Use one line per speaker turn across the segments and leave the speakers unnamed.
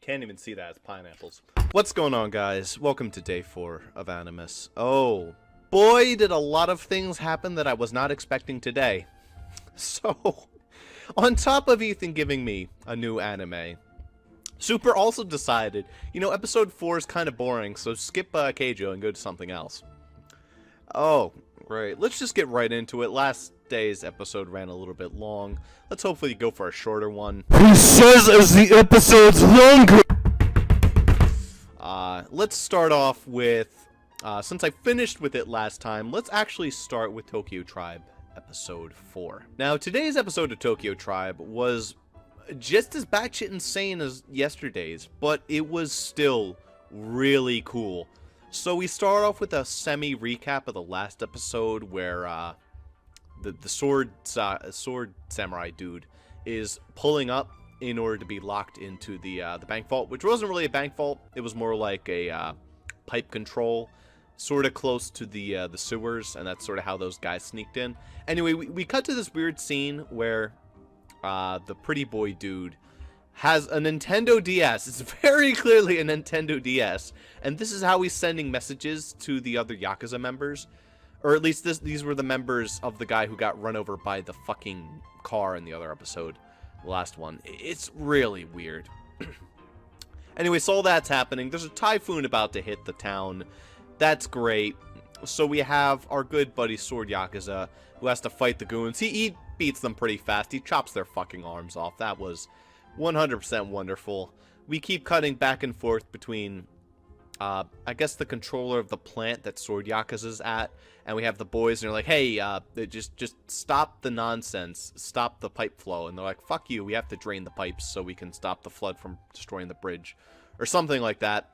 Can't even see that as pineapples. What's going on, guys? Welcome to day 4 of Animus. Oh, boy, did a lot of things happen that I was not expecting today. So, on top of Ethan giving me a new anime, Super also decided, episode 4 is kind of boring, so skip Keijo and go to something else. Oh, great. Let's just get right into it. Last day's episode ran a little bit long. Let's hopefully go for a shorter one.
Who says as the episode's longer?
Let's start off with, since I finished with it last time, let's actually start with Tokyo Tribe, episode 4. Now, today's episode of Tokyo Tribe was just as batshit insane as yesterday's, but it was still really cool. So we start off with a semi-recap of the last episode where, the sword samurai dude is pulling up in order to be locked into the bank vault, which wasn't really a bank vault. It was more like a pipe control, sort of close to the sewers, and that's sort of how those guys sneaked in. Anyway, we cut to this weird scene where the pretty boy dude has a Nintendo DS. It's very clearly a Nintendo DS, and this is how he's sending messages to the other Yakuza members. Or at least these were the members of the guy who got run over by the fucking car in the other episode. The last one. It's really weird. Anyway, so all that's happening. There's a typhoon about to hit the town. That's great. So we have our good buddy Sword Yakuza, who has to fight the goons. He beats them pretty fast. He chops their fucking arms off. That was 100% wonderful. We keep cutting back and forth between I guess the controller of the plant that Sword Yakuza's at, and we have the boys, and they're like, hey, just stop the nonsense, stop the pipe flow, and they're like, fuck you, we have to drain the pipes so we can stop the flood from destroying the bridge, or something like that.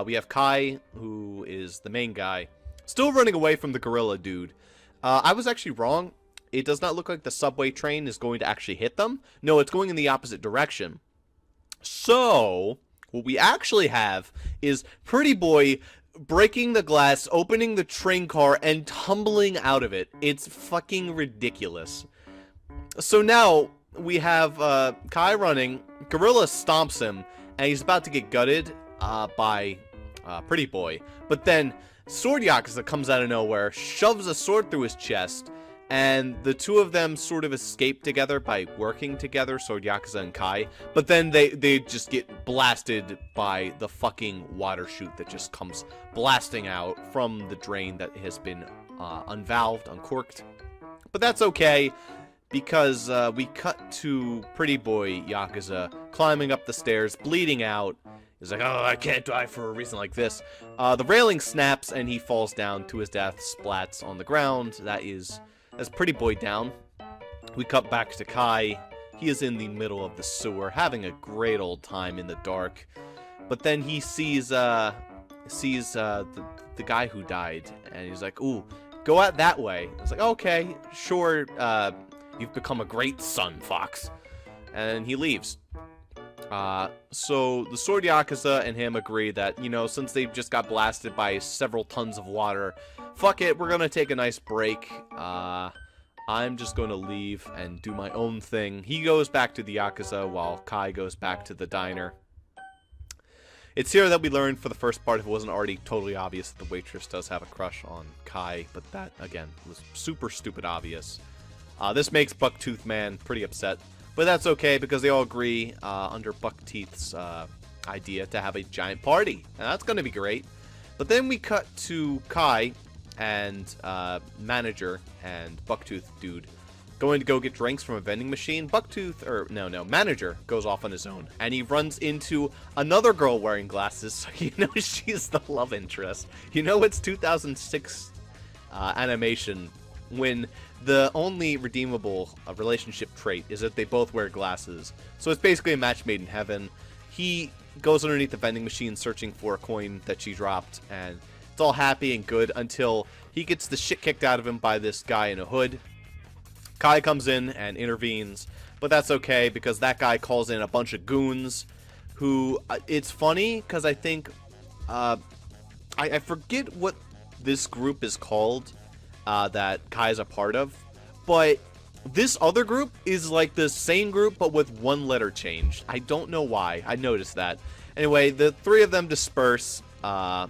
We have Kai, who is the main guy, still running away from the gorilla dude. I was actually wrong. It does not look like the subway train is going to actually hit them. No, it's going in the opposite direction. So what we actually have is Pretty Boy breaking the glass, opening the train car, and tumbling out of it. It's fucking ridiculous. So now we have Kai running, Gorilla stomps him, and he's about to get gutted by Pretty Boy. But then Sword Yakuza comes out of nowhere, shoves a sword through his chest, and the two of them sort of escape together by working together, Sword Yakuza and Kai. But then they just get blasted by the fucking water chute that just comes blasting out from the drain that has been unvalved, uncorked. But that's okay, because we cut to Pretty Boy Yakuza climbing up the stairs, bleeding out. He's like, oh, I can't die for a reason like this. The railing snaps, and he falls down to his death, splats on the ground. That's Pretty Boy down. We cut back to Kai. He is in the middle of the sewer, having a great old time in the dark. But then he sees the guy who died, and he's like, ooh, go out that way. I was like, okay, sure, you've become a great son, Fox. And he leaves. So the Sword Yakuza and him agree that, since they just got blasted by several tons of water, fuck it, we're gonna take a nice break. I'm just gonna leave and do my own thing. He goes back to the Yakuza while Kai goes back to the diner. It's here that we learn for the first part, if it wasn't already totally obvious, that the waitress does have a crush on Kai, but that, again, was super stupid obvious. This makes Bucktooth Man pretty upset, but that's okay, because they all agree under Bucktooth's idea to have a giant party, and that's gonna be great. But then we cut to Kai and manager and Bucktooth dude going to go get drinks from a vending machine. Manager goes off on his own, and he runs into another girl wearing glasses, so she's the love interest. It's 2006 animation, when the only redeemable relationship trait is that they both wear glasses. So it's basically a match made in heaven. He goes underneath the vending machine searching for a coin that she dropped, and it's all happy and good until he gets the shit kicked out of him by this guy in a hood. Kai comes in and intervenes, but that's okay, because that guy calls in a bunch of goons who, it's funny, because I think, I forget what this group is called, that Kai's a part of, but This other group is like the same group, but with one letter changed. I don't know why. I noticed that. Anyway, the three of them disperse, but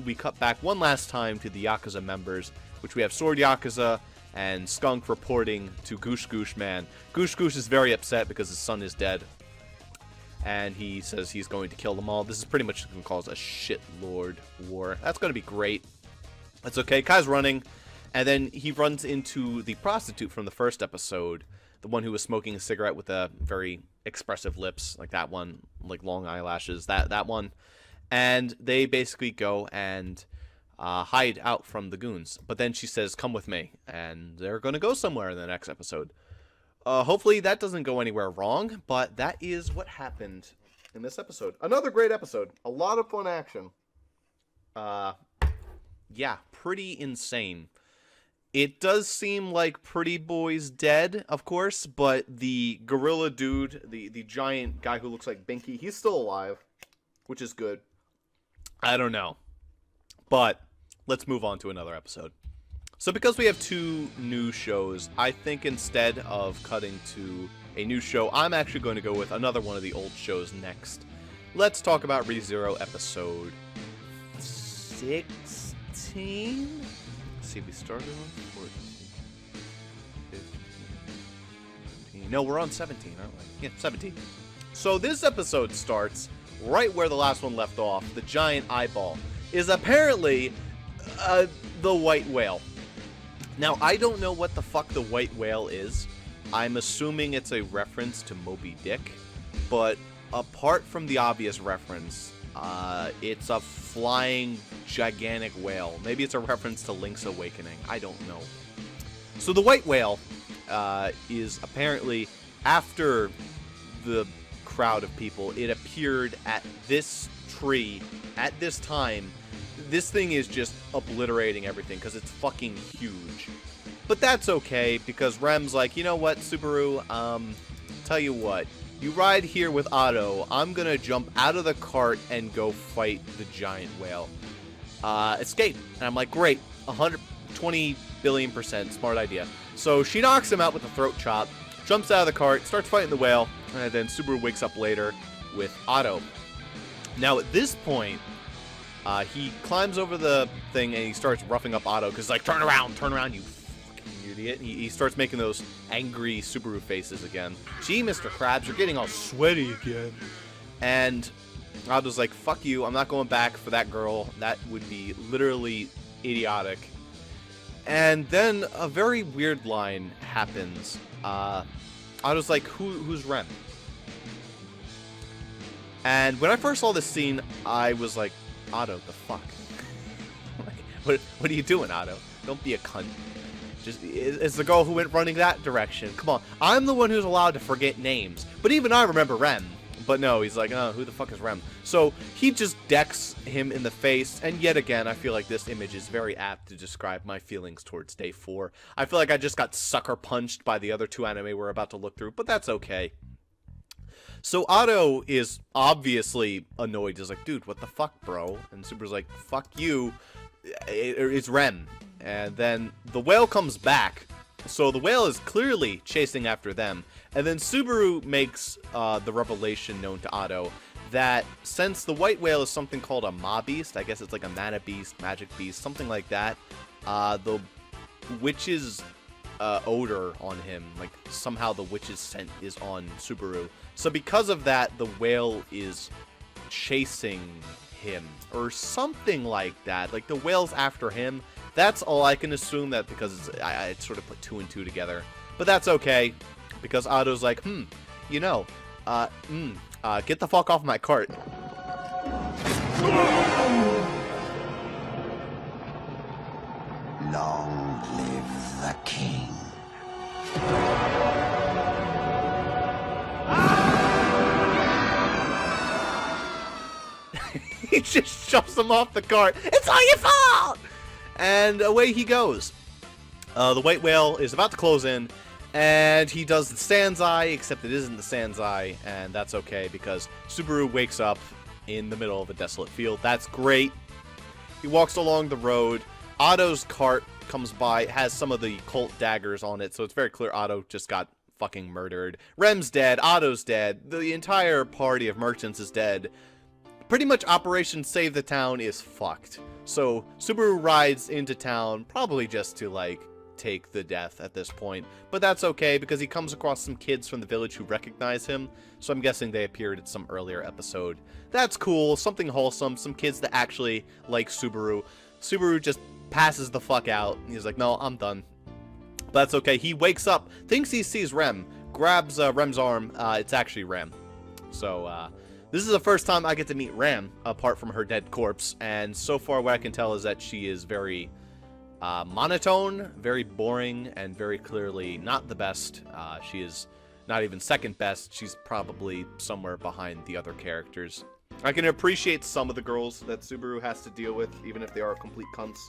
we cut back one last time to the Yakuza members, which we have Sword Yakuza and Skunk reporting to Goosh Goosh Man. Goosh Goosh is very upset because his son is dead, and he says he's going to kill them all. This is pretty much going to cause a shitlord war. That's going to be great. That's okay. Kai's running. And then he runs into the prostitute from the first episode, the one who was smoking a cigarette with the very expressive lips, like that one, like long eyelashes, that one. And they basically go and hide out from the goons. But then she says, "Come with me," and they're going to go somewhere in the next episode. Hopefully that doesn't go anywhere wrong, but that is what happened in this episode. Another great episode. A lot of fun action. Yeah, pretty insane. It does seem like Pretty Boy's dead, of course, but the gorilla dude, the giant guy who looks like Binky, he's still alive, which is good. I don't know. But let's move on to another episode. So because we have two new shows, I think instead of cutting to a new show, I'm actually going to go with another one of the old shows next. Let's talk about ReZero episode 16? See, we started on 14, 15, 17. No, we're on 17, aren't we? Yeah, 17. So this episode starts right where the last one left off. The giant eyeball is apparently the white whale. Now, I don't know what the fuck the white whale is. I'm assuming it's a reference to Moby Dick. But apart from the obvious reference, it's a flying gigantic whale. Maybe it's a reference to Link's Awakening. I don't know. So the white whale is apparently, after the crowd of people, it appeared at this tree at this time. This thing is just obliterating everything because it's fucking huge. But that's okay, because Rem's like, you know what, Subaru, tell you what, you ride here with Otto, I'm gonna jump out of the cart and go fight the giant whale. Escape. And I'm like, great, 120 billion% smart idea. So she knocks him out with a throat chop, jumps out of the cart, starts fighting the whale, and then Subaru wakes up later with Otto. Now at this point, he climbs over the thing and he starts roughing up Otto, because he's like, turn around, you fucking idiot. He starts making those angry Subaru faces again. Gee, Mr. Krabs, you're getting all sweaty again. And Otto's like, fuck you, I'm not going back for that girl. That would be literally idiotic. And then a very weird line happens. Otto's like, who's Rem? And when I first saw this scene, I was like, Otto, the fuck? Like, what are you doing, Otto? Don't be a cunt. Just, it's the girl who went running that direction. Come on, I'm the one who's allowed to forget names. But even I remember Rem. But no, he's like, oh, who the fuck is Rem? So he just decks him in the face. And yet again, I feel like this image is very apt to describe my feelings towards Day 4. I feel like I just got sucker punched by the other two anime we're about to look through. But that's okay. So Otto is obviously annoyed. He's like, dude, what the fuck, bro? And Subaru's like, fuck you. It's Rem. And then the whale comes back. So the whale is clearly chasing after them. And then Subaru makes the revelation known to Otto that since the white whale is something called a ma beast, I guess it's like a mana beast, magic beast, something like that, the witch's odor on him, like somehow the witch's scent is on Subaru. So because of that, the whale is chasing him or something like that. Like the whale's after him. That's all I can assume, that because I sort of put two and two together. But that's okay, because Otto's like, you know, get the fuck off my cart.
Long live the king.
He just shoves him off the cart. It's all your fault! And away he goes. The white whale is about to close in, and he does the Sanzai, except it isn't the Sanzai, and that's okay because Subaru wakes up in the middle of a desolate field. That's great. He walks along the road. Otto's cart comes by, has some of the cult daggers on it, so it's very clear Otto just got fucking murdered. Rem's dead, Otto's dead, the entire party of merchants is dead. Pretty much Operation Save the Town is fucked. So Subaru rides into town, probably just to, like, take the death at this point. But that's okay, because he comes across some kids from the village who recognize him. So I'm guessing they appeared in some earlier episode. That's cool, something wholesome, some kids that actually like Subaru. Subaru just passes the fuck out. He's like, no, I'm done. But that's okay. He wakes up, thinks he sees Rem, grabs Rem's arm. It's actually Rem. So, this is the first time I get to meet Rem, apart from her dead corpse. And so far, what I can tell is that she is very monotone, very boring, and very clearly not the best. She is not even second best. She's probably somewhere behind the other characters. I can appreciate some of the girls that Subaru has to deal with, even if they are complete cunts.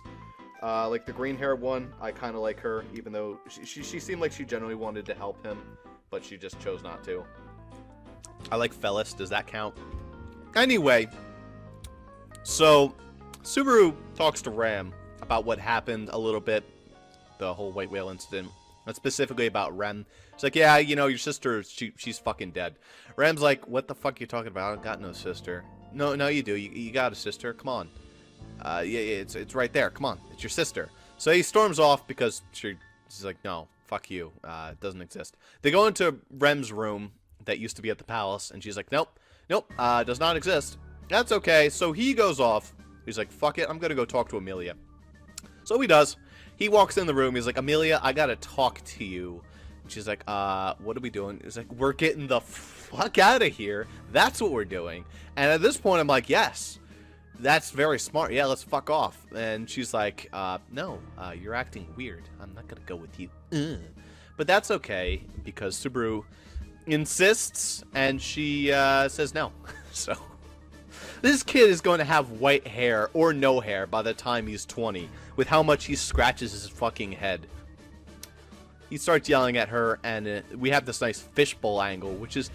Like the green hair one, I kind of like her, even though she seemed like she genuinely wanted to help him, but she just chose not to. I like Fellis, does that count? Anyway, so Subaru talks to Ram about what happened a little bit, the whole white whale incident, and specifically about Rem. She's like, yeah, you know, your sister, she's fucking dead. Ram's like, what the fuck are you talking about? I got no sister. No, you do. You got a sister. Come on. Yeah, it's right there. Come on. It's your sister. So he storms off because she's like, no, fuck you. It doesn't exist. They go into Rem's room that used to be at the palace, and she's like, nope, does not exist. That's okay. So he goes off. He's like, fuck it. I'm going to go talk to Amelia. So he does. He walks in the room. He's like, Amelia, I got to talk to you. And she's like, what are we doing? He's like, we're getting the fuck out of here. That's what we're doing. And at this point, I'm like, yes. That's very smart. Yeah, let's fuck off. And she's like, no, you're acting weird. I'm not going to go with you. But that's okay, because Subaru insists, and she says no. So, this kid is going to have white hair or no hair by the time he's 20, with how much he scratches his fucking head. He starts yelling at her, and we have this nice fishbowl angle, which is...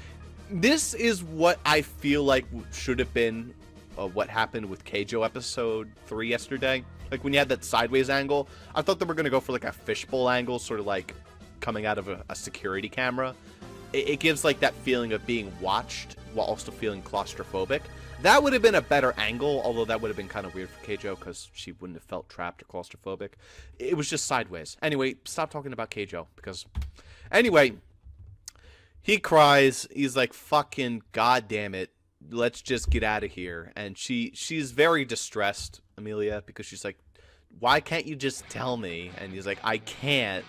This is what I feel like should have been what happened with Keijo episode 3 yesterday. Like, when you had that sideways angle, I thought they were going to go for, like, a fishbowl angle, sort of like coming out of a security camera. It gives, like, that feeling of being watched while also feeling claustrophobic. That would have been a better angle, although that would have been kind of weird for Keijo because she wouldn't have felt trapped or claustrophobic. It was just sideways. Anyway, stop talking about Keijo because... Anyway, he cries. He's like, fucking goddamn it. Let's just get out of here. And she's very distressed, Amelia, because she's like, why can't you just tell me? And he's like, I can't.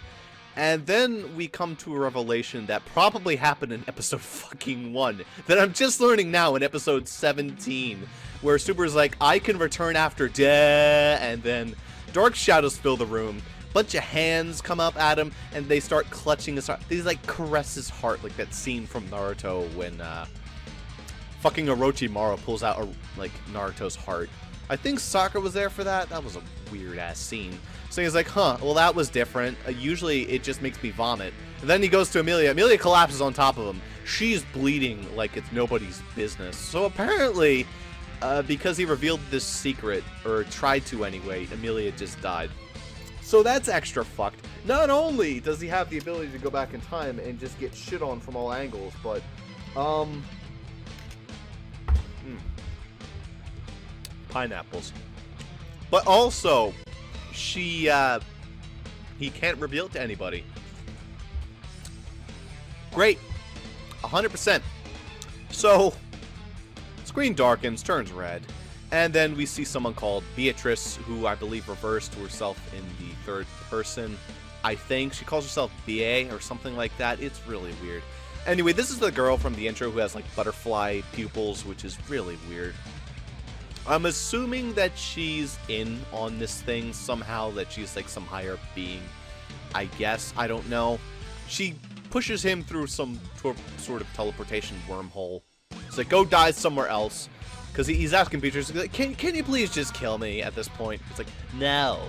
And then we come to a revelation that probably happened in episode fucking 1 that I'm just learning now in episode 17, where Super's like, I can return after death, and then dark shadows fill the room. Bunch of hands come up at him, and they start clutching his heart. They like caress his heart, like that scene from Naruto when fucking Orochimaru pulls out like Naruto's heart. I think Sakura was there for that. That was a weird ass scene. So he's like, huh, well that was different. Usually it just makes me vomit. And then he goes to Amelia. Amelia collapses on top of him. She's bleeding like it's nobody's business. So apparently, because he revealed this secret, or tried to anyway, Amelia just died. So that's extra fucked. Not only does he have the ability to go back in time and just get shit on from all angles, but, pineapples. But also, he can't reveal it to anybody. Great. 100%. So, screen darkens, turns red, and then we see someone called Beatrice, who I believe refers to herself in the third person. I think she calls herself BA or something like that. It's really weird. Anyway, this is the girl from the intro who has like butterfly pupils, which is really weird. I'm assuming that she's in on this thing somehow, that she's like some higher being. I guess. I don't know. She pushes him through some sort of teleportation wormhole. It's like, go die somewhere else. Because he's asking Beatrice, like, can you please just kill me at this point? It's like, no.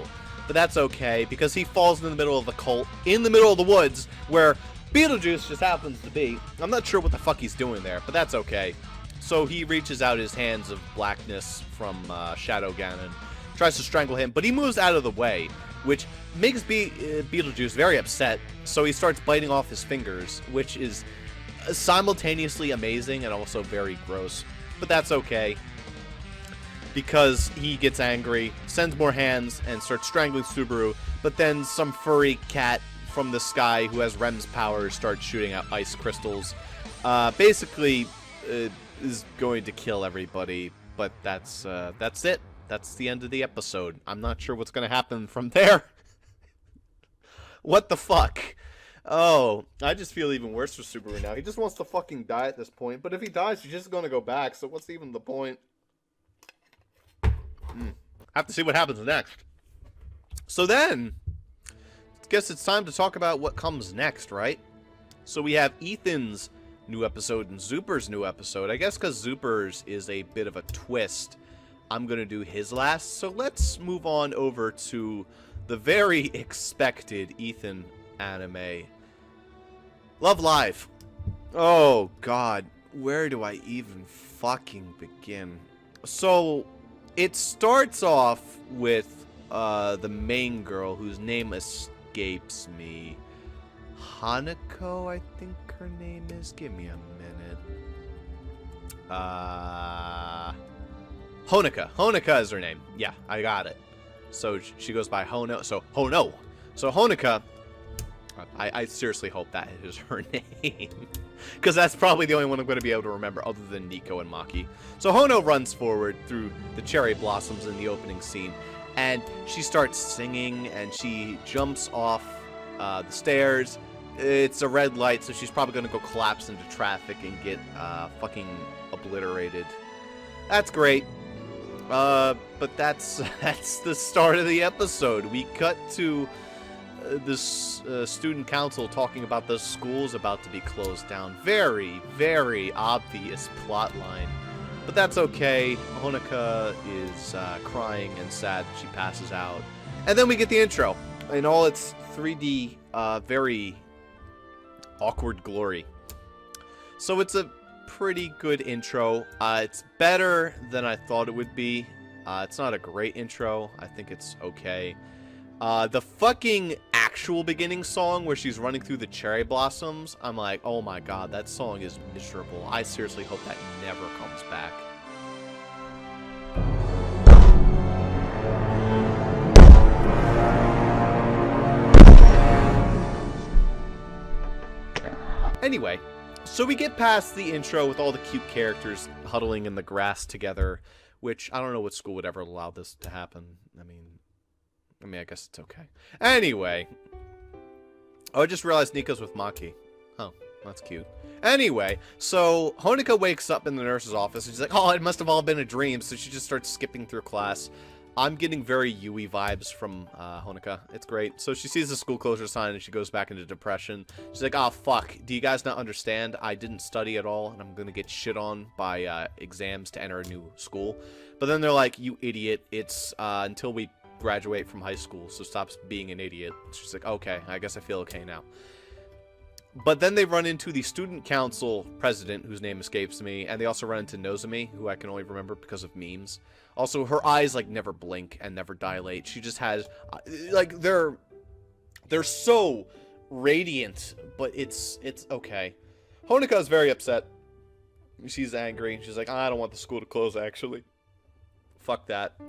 But that's okay, because he falls in the middle of the cult, in the middle of the woods, where Beetlejuice just happens to be. I'm not sure what the fuck he's doing there, but that's okay. So he reaches out his hands of blackness from Shadow Ganon, tries to strangle him, but he moves out of the way. which makes Beetlejuice very upset, so he starts biting off his fingers, which is simultaneously amazing and also very gross. But that's okay, because he gets angry, sends more hands, and starts strangling Subaru, but then some furry cat from the sky who has Rem's powers starts shooting out ice crystals. Basically, is going to kill everybody, but that's it. That's the end of the episode. I'm not sure what's going to happen from there. What the fuck? Oh, I just feel even worse for Subaru now. He just wants to fucking die at this point, but if he dies, he's just going to go back, so what's even the point? Have to see what happens next. So then, I guess it's time to talk about what comes next, right? So we have Ethan's new episode and Zuper's new episode. I guess because Zuper's is a bit of a twist, I'm going to do his last. So let's move on over to the very expected Ethan anime, Love Live. Oh, God. Where do I even fucking begin? So, it starts off with the main girl, whose name escapes me. Hanako, I think her name is. Give me a minute. Honoka. Honoka is her name. Yeah, I got it. So she goes by Hono. So Hono. So Honoka. I seriously hope that is her name, because that's probably the only one I'm going to be able to remember other than Nico and Maki. So Hono runs forward through the cherry blossoms in the opening scene, and she starts singing, and she jumps off the stairs. It's a red light, so she's probably going to go collapse into traffic and get fucking obliterated. That's great. But that's the start of the episode. We cut to this student council talking about the school's about to be closed down. Very, very obvious plot line. But that's okay. Honoka is crying and sad. She passes out. And then we get the intro in all its 3D, very awkward glory. So it's a pretty good intro. It's better than I thought it would be. It's not a great intro. I think it's okay. The fucking actual beginning song where she's running through the cherry blossoms, I'm like, oh my god, that song is miserable. I seriously hope that never comes back. Anyway, so we get past the intro with all the cute characters huddling in the grass together, which I don't know what school would ever allow this to happen. I mean, I guess it's okay. Anyway. Oh, I just realized Nico's with Maki. Oh, that's cute. Anyway, so Honoka wakes up in the nurse's office, and she's like, oh, it must have all been a dream, so she just starts skipping through class. I'm getting very Yui vibes from Honoka. It's great. So she sees the school closure sign, and she goes back into depression. She's like, oh, fuck. Do you guys not understand? I didn't study at all, and I'm going to get shit on by exams to enter a new school. But then they're like, you idiot. It's until we graduate from high school, so stop being an idiot. She's like, okay, I guess I feel okay now. But then they run into the student council president, whose name escapes me, and they also run into Nozomi, who I can only remember because of memes. Also, her eyes, like, never blink and never dilate. She just has, like, they're so radiant, but it's okay. Honoka is very upset. She's angry. She's like, I don't want the school to close, actually. Fuck that.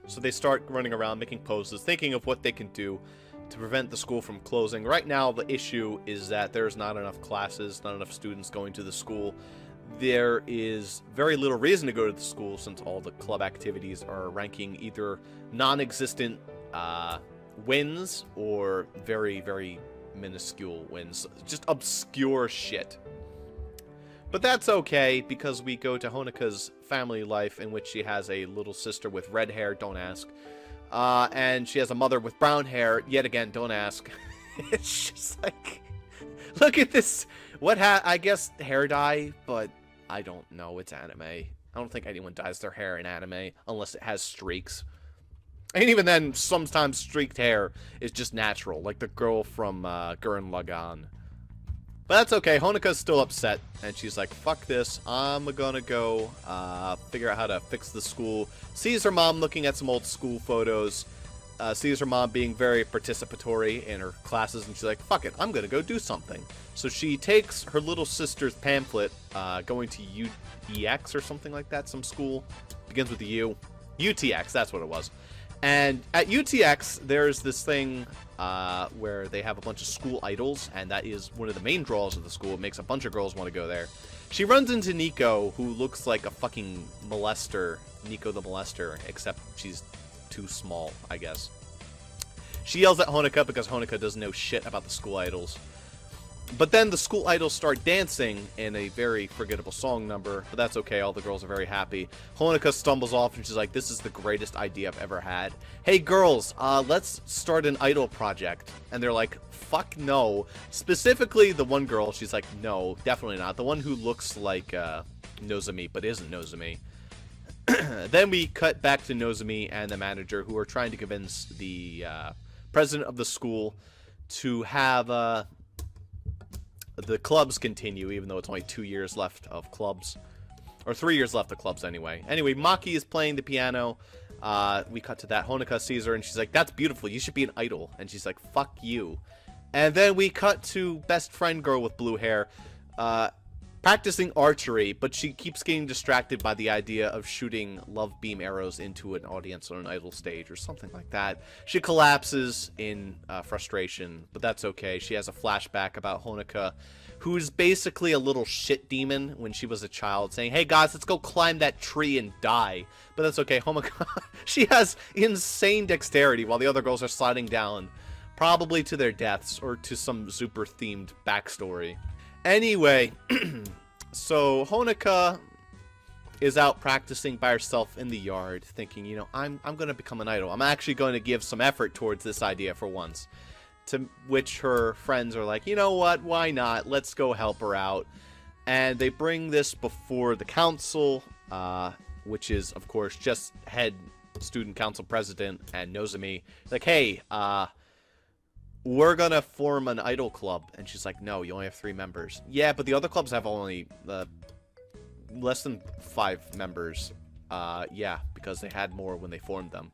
So they start running around, making poses, thinking of what they can do to prevent the school from closing. Right now, the issue is that there's not enough classes, not enough students going to the school. There is very little reason to go to the school since all the club activities are ranking either non-existent wins or very, very minuscule wins. Just obscure shit. But that's okay, because we go to Honoka's family life, in which she has a little sister with red hair, don't ask. And she has a mother with brown hair, yet again, don't ask. It's just like, look at this. I guess hair dye, but I don't know. It's anime. I don't think anyone dyes their hair in anime unless it has streaks. And even then, sometimes streaked hair is just natural, like the girl from Gurren Lagann. But that's okay. Honoka's still upset, and she's like, fuck this. I'm gonna go figure out how to fix the school. Sees her mom looking at some old school photos. sees her mom being very participatory in her classes, and she's like, fuck it, I'm gonna go do something. So she takes her little sister's pamphlet, going to UEX or something like that, some school. Begins with a U. UTX, that's what it was. And at UTX, there's this thing where they have a bunch of school idols, and that is one of the main draws of the school. It makes a bunch of girls want to go there. She runs into Nico, who looks like a fucking molester, Nico the molester, except she's too small, I guess. She yells at Honoka because Honoka doesn't know shit about the school idols. But then the school idols start dancing in a very forgettable song number, but that's okay, all the girls are very happy. Honoka stumbles off and she's like, this is the greatest idea I've ever had. Hey girls, let's start an idol project. And they're like, fuck no. Specifically the one girl, she's like, no, definitely not. The one who looks like Nozomi, but isn't Nozomi. Then we cut back to Nozomi and the manager, who are trying to convince the president of the school to have the clubs continue, even though it's only 2 years left of clubs. Or 3 years left of clubs, anyway. Anyway, Maki is playing the piano. We cut to that. Honoka sees her, and she's like, that's beautiful. You should be an idol. And she's like, fuck you. And then we cut to best friend girl with blue hair, practicing archery, but she keeps getting distracted by the idea of shooting love beam arrows into an audience on an idol stage or something like that. She collapses in frustration, but that's okay. She has a flashback about Honoka, who's basically a little shit demon when she was a child, saying, hey guys, let's go climb that tree and die. But that's okay. Honoka, she has insane dexterity while the other girls are sliding down, probably to their deaths or to some super themed backstory. Anyway, so Honoka is out practicing by herself in the yard, thinking, you know, I'm going to become an idol. I'm actually going to give some effort towards this idea for once. To which her friends are like, you know what, why not? Let's go help her out. And they bring this before the council, which is, of course, just head student council president and Nozomi. Like, hey, we're gonna form an idol club. And she's like, no, you only have 3 members. Yeah, but the other clubs have only less than 5 members. Yeah, because they had more when they formed them.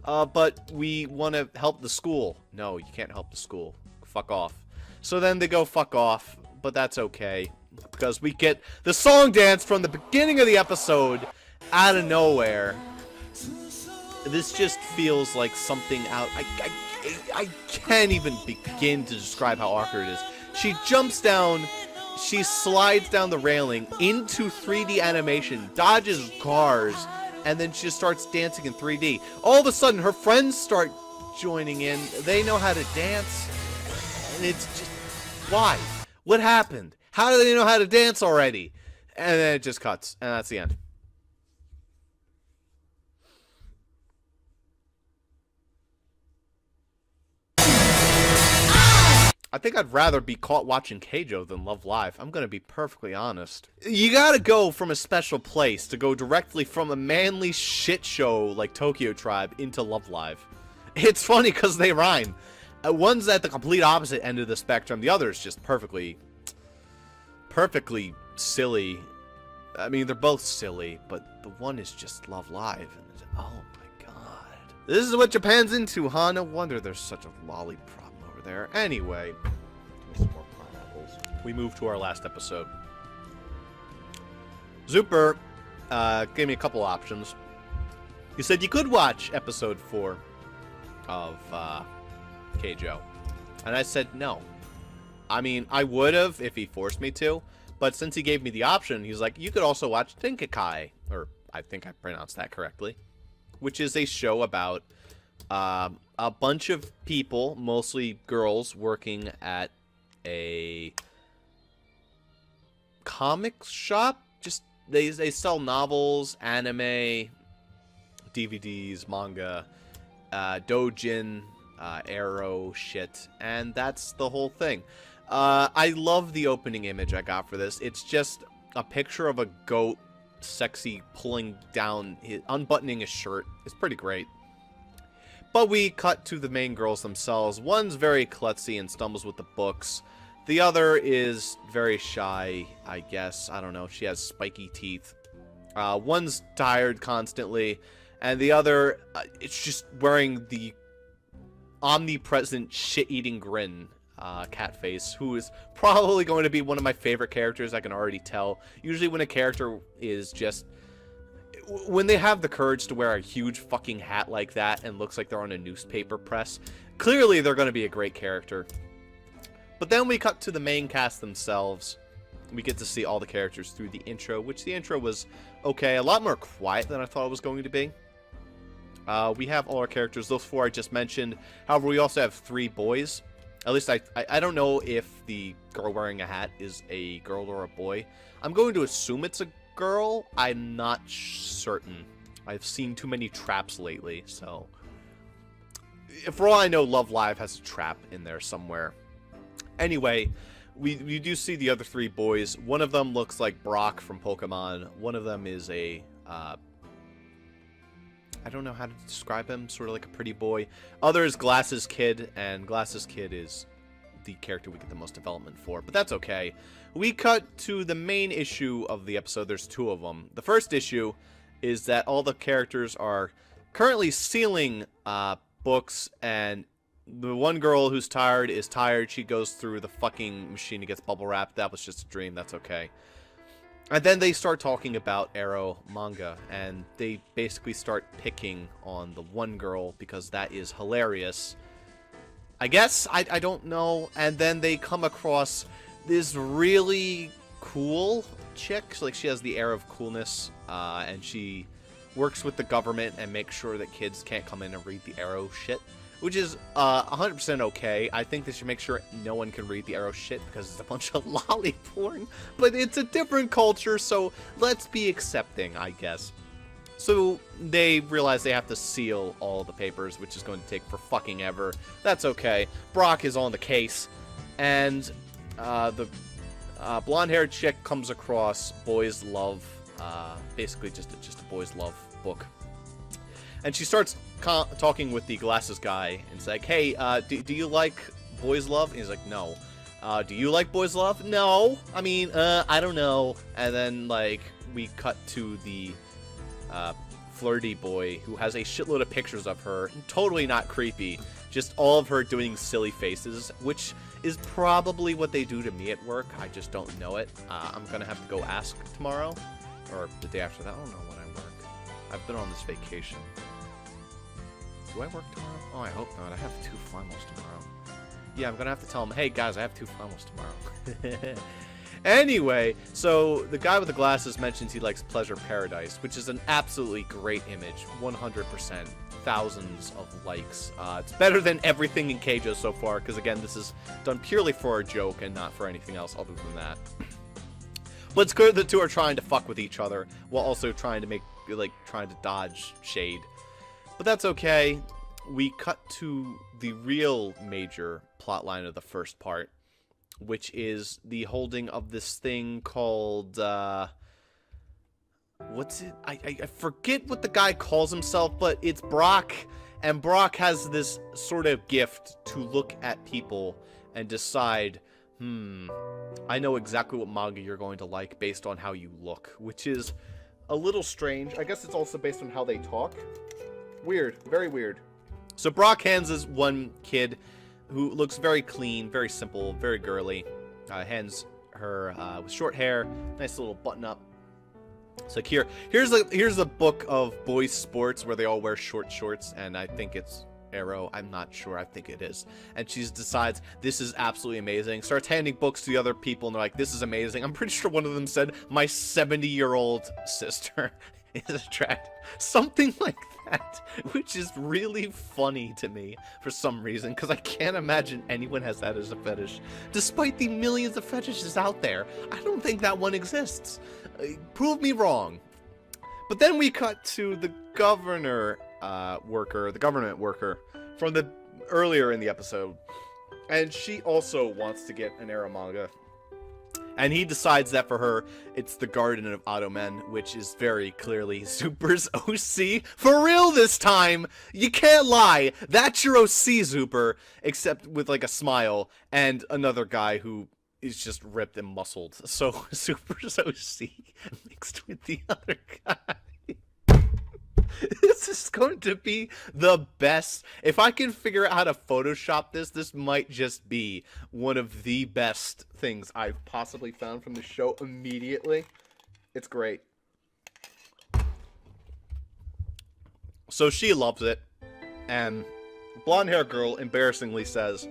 But we want to help the school. No, you can't help the school. Fuck off. So then they go fuck off, but that's okay, because we get the song dance from the beginning of the episode out of nowhere. This just feels like something out... I can't even begin to describe how awkward it is. She jumps down, she slides down the railing into 3D animation, dodges cars, and then she just starts dancing in 3D. All of a sudden, her friends start joining in. They know how to dance, and it's just... Why? What happened? How do they know how to dance already? And then it just cuts, and that's the end. I think I'd rather be caught watching Keijo than Love Live. I'm gonna be perfectly honest. You gotta go from a special place to go directly from a manly shit show like Tokyo Tribe into Love Live. It's funny because they rhyme. One's at the complete opposite end of the spectrum. The other is just perfectly silly. I mean, they're both silly, but the one is just Love Live. And oh my god. This is what Japan's into, huh? No wonder there's such a lolly problem over there. Anyway, give me some more pineapples. We move to our last episode. Zuper gave me a couple options. He said you could watch episode 4 of Keijo. And I said no. I mean, I would have if he forced me to, but since he gave me the option, he's like, you could also watch Tenkekai, or I think I pronounced that correctly, which is a show about a bunch of people, mostly girls, working at a comics shop. Just they sell novels, anime, DVDs, manga, doujin, arrow shit, and that's the whole thing. I love the opening image I got for this. It's just a picture of a goat, sexy, pulling down, unbuttoning his shirt. It's pretty great. But we cut to the main girls themselves. One's very klutzy and stumbles with the books. The other is very shy, I guess. I don't know. She has spiky teeth. One's tired constantly. And the other, it's just wearing the omnipresent shit-eating grin cat face, who is probably going to be one of my favorite characters. I can already tell. Usually when a character is just... when they have the courage to wear a huge fucking hat like that and looks like they're on a newspaper press, clearly they're going to be a great character. But then we cut to the main cast themselves. We get to see all the characters through the intro, which the intro was okay, a lot more quiet than I thought it was going to be. We have all our characters, those 4 I just mentioned. However, we also have 3 boys. At least I don't know if the girl wearing a hat is a girl or a boy. I'm going to assume it's a girl. I'm not certain. I've seen too many traps lately, so... for all I know, Love Live has a trap in there somewhere. Anyway, we do see the other 3 boys. One of them looks like Brock from Pokemon. One of them is a... I don't know how to describe him, sort of like a pretty boy. Other is Glasses Kid, and Glasses Kid is the character we get the most development for, but that's okay. We cut to the main issue of the episode. There's 2 of them. The first issue is that all the characters are currently sealing books, and the one girl who's tired is tired. She goes through the fucking machine and gets bubble wrapped. That was just a dream. That's okay. And then they start talking about Arrow manga, and they basically start picking on the one girl because that is hilarious. I guess? I don't know. And then they come across this really cool chick. Like, she has the air of coolness, and she works with the government and makes sure that kids can't come in and read the Arrow shit, which is 100% okay. I think they should make sure no one can read the Arrow shit because it's a bunch of lolly porn. But it's a different culture, so let's be accepting, I guess. So they realize they have to seal all the papers, which is going to take for fucking ever. That's okay. Brock is on the case, and the blonde-haired chick comes across Boys Love, basically just a Boys Love book. And she starts talking with the glasses guy, and it's like, hey, do you like Boys Love? And he's like, no. Do you like Boys Love? No. I mean, I don't know. And then, like, we cut to the flirty boy who has a shitload of pictures of her. Totally not creepy. Just all of her doing silly faces, which is probably what they do to me at work. I just don't know it. I'm going to have to go ask tomorrow, or the day after that. I don't know when I work. I've been on this vacation. Do I work tomorrow? Oh, I hope not. I have 2 finals tomorrow. Yeah, I'm going to have to tell them, hey, guys, I have 2 finals tomorrow. Anyway, so the guy with the glasses mentions he likes Pleasure Paradise, which is an absolutely great image. 100%. Thousands of likes. It's better than everything in Keijo so far, because, again, this is done purely for a joke and not for anything else other than that. But it's clear the 2 are trying to fuck with each other while also trying to trying to dodge shade. But that's okay. We cut to the real major plotline of the first part, which is the holding of this thing called, what's it? I forget what the guy calls himself, but it's Brock, and Brock has this sort of gift to look at people and decide, I know exactly what manga you're going to like based on how you look, which is a little strange. I guess it's also based on how they talk. Weird. Very weird. So Brock hands this one kid who looks very clean, very simple, very girly. Hands her with short hair, nice little button-up. It's like, here's a book of boys' sports where they all wear short shorts, and I think it's Arrow. I'm not sure. I think it is. And she decides this is absolutely amazing. Starts handing books to the other people, and they're like, this is amazing. I'm pretty sure one of them said, my 70-year-old sister is attracted. Something like that, which is really funny to me for some reason, because I can't imagine anyone has that as a fetish. Despite the millions of fetishes out there, I don't think that one exists. Prove me wrong. But then we cut to the government worker from the earlier in the episode, and she also wants to get an Arrow manga. And he decides that for her, it's the Garden of Ottomen, which is very clearly Zuper's OC. For real this time! You can't lie! That's your OC, Zuper, except with like a smile, and another guy who is just ripped and muscled. So Zuper's OC mixed with the other guy. This is going to be the best. If I can figure out how to Photoshop this, this might just be one of the best things I've possibly found from the show immediately. It's great. So she loves it, and blonde-haired girl embarrassingly says,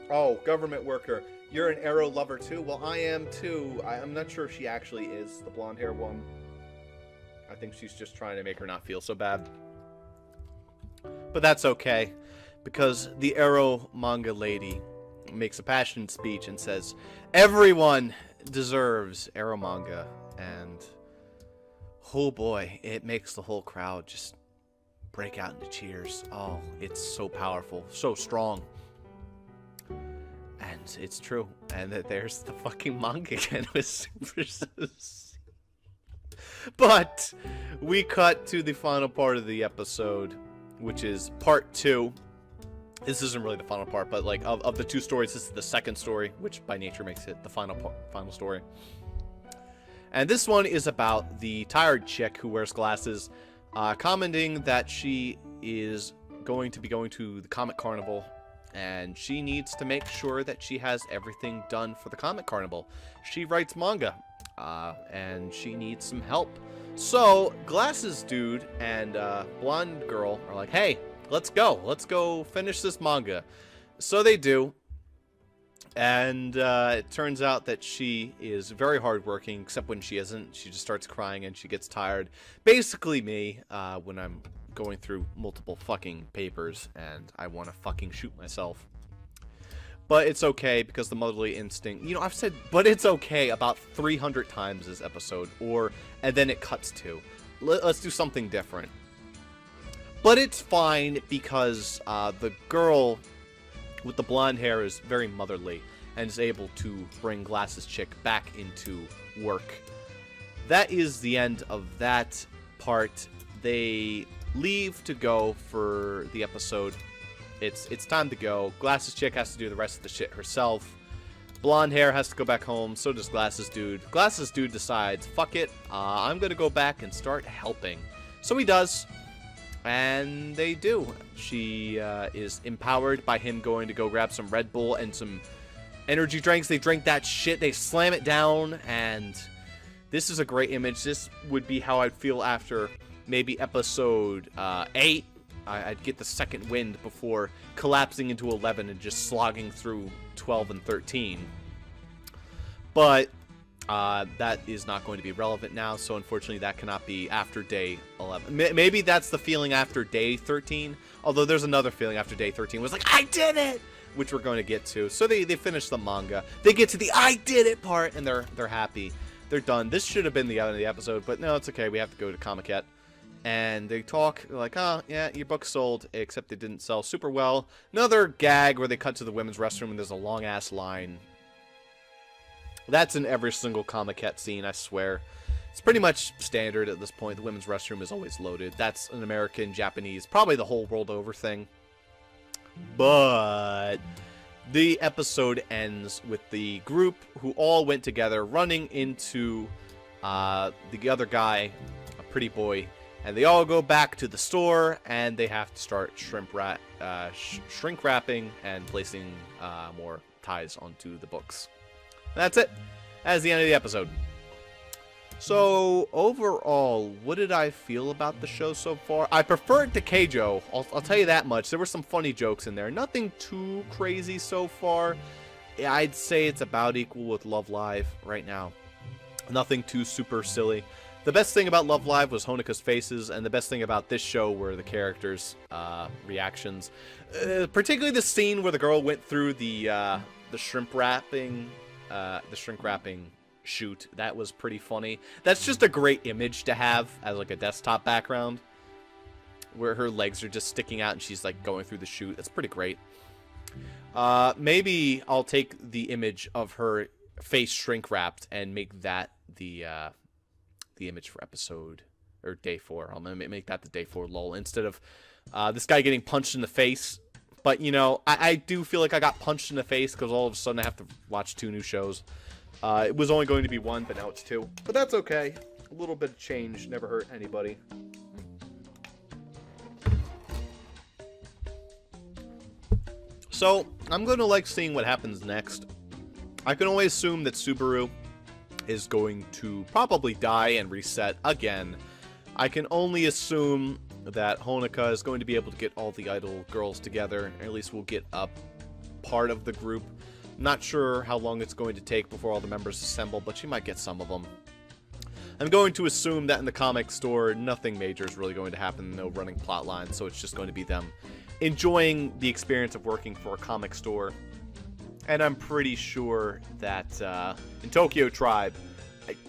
"Oh, government worker, you're an arrow lover too?" "Well, I am too." I'm not sure if she actually is the blonde-haired one. I think she's just trying to make her not feel so bad. But that's okay, because the arrow manga lady makes a passionate speech and says, "Everyone deserves arrow manga," and oh boy, it makes the whole crowd just break out into cheers. Oh, it's so powerful, so strong. And it's true. And that there's the fucking manga again with Super Susie. But we cut to the final part of the episode, which is part 2. This isn't really the final part, but like of the 2 stories, this is the second story, which by nature makes it the final story. And this one is about the tired chick who wears glasses, commenting that she is going to be going to the Comic Carnival, and she needs to make sure that she has everything done for the Comic Carnival. She writes manga, and she needs some help. So, Glasses Dude and Blonde Girl are like, "Hey, let's go finish this manga." So they do. And it turns out that she is very hardworking, except when she isn't. She just starts crying and she gets tired. Basically me, when I'm going through multiple fucking papers and I want to fucking shoot myself. But it's okay, because the motherly instinct... You know, I've said, but it's okay about 300 times this episode, and then it cuts to. Let's do something different. But it's fine, because the girl with the blonde hair is very motherly and is able to bring Glasses Chick back into work. That is the end of that part. They leave to go for the episode. It's time to go. Glasses Chick has to do the rest of the shit herself. Blonde hair has to go back home. So does Glasses Dude. Glasses Dude decides, fuck it, I'm gonna go back and start helping. So he does. And they do. She is empowered by him going to go grab some Red Bull and some energy drinks. They drink that shit. They slam it down. And this is a great image. This would be how I'd feel after maybe episode 8. I'd get the second wind before collapsing into 11 and just slogging through 12 and 13. But that is not going to be relevant now, so unfortunately that cannot be after day 11. Maybe that's the feeling after day 13, although there's another feeling after day 13. It was like, I did it! Which we're going to get to. So they finish the manga. They get to the I did it part, and they're happy. They're done. This should have been the end of the episode, but no, it's okay. We have to go to Comic-Con. And they talk, like, oh, yeah, your book sold, except it didn't sell super well. Another gag where they cut to the women's restroom and there's a long-ass line. That's in every single Comic-Con scene, I swear. It's pretty much standard at this point. The women's restroom is always loaded. That's an American, Japanese, probably the whole world over thing. But the episode ends with the group who all went together running into the other guy, a pretty boy, and they all go back to the store and they have to start shrink wrapping and placing more ties onto the books. That's it. That's the end of the episode. So, overall, what did I feel about the show so far? I preferred to Keijo. I'll tell you that much. There were some funny jokes in there. Nothing too crazy so far. I'd say it's about equal with Love Live right now. Nothing too super silly. The best thing about Love Live was Honeka's faces, and the best thing about this show were the characters' reactions. Particularly the scene where the girl went through the shrink wrapping shoot. That was pretty funny. That's just a great image to have as like a desktop background, where her legs are just sticking out and she's like going through the chute. That's pretty great. Maybe I'll take the image of her face shrink wrapped and make that the image for episode or day 4. I'm gonna make that the day 4 lull instead of this guy getting punched in the face. But you know, I do feel like I got punched in the face because all of a sudden I have to watch 2 new shows. It was only going to be 1, but now it's 2. But that's okay. A little bit of change never hurt anybody. So, I'm going to like seeing what happens next. I can only assume that Subaru is going to probably die and reset again. I can only assume that Honoka is going to be able to get all the idol girls together, or at least we'll get a part of the group. Not sure how long it's going to take before all the members assemble, but she might get some of them. I'm going to assume that in the comic store, nothing major is really going to happen, no running plot lines, so it's just going to be them enjoying the experience of working for a comic store. And I'm pretty sure that in Tokyo Tribe,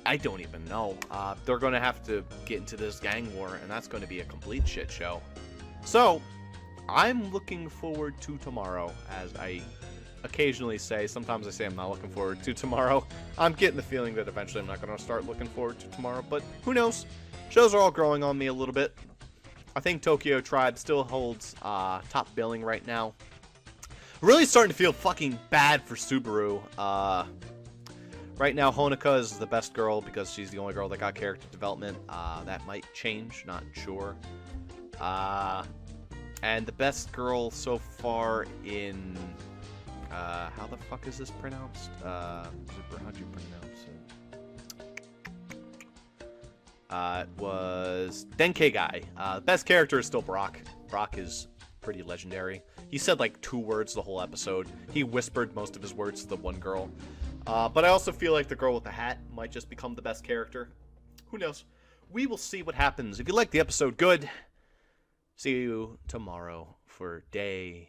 I don't even know. They're going to have to get into this gang war, and that's going to be a complete shit show. So, I'm looking forward to tomorrow, as I occasionally say. Sometimes I say I'm not looking forward to tomorrow. I'm getting the feeling that eventually I'm not going to start looking forward to tomorrow, but who knows? Shows are all growing on me a little bit. I think Tokyo Tribe still holds top billing right now. Really starting to feel fucking bad for Subaru. Right now, Honoka is the best girl because she's the only girl that got character development. That might change, not sure. And the best girl so far in... how the fuck is this pronounced? Super, how'd you pronounce it? It was Denke Guy. The best character is still Brock. Brock is pretty legendary. He said like 2 words the whole episode. He whispered most of his words to the one girl. But I also feel like the girl with the hat might just become the best character. Who knows? We will see what happens. If you liked the episode, good. See you tomorrow for day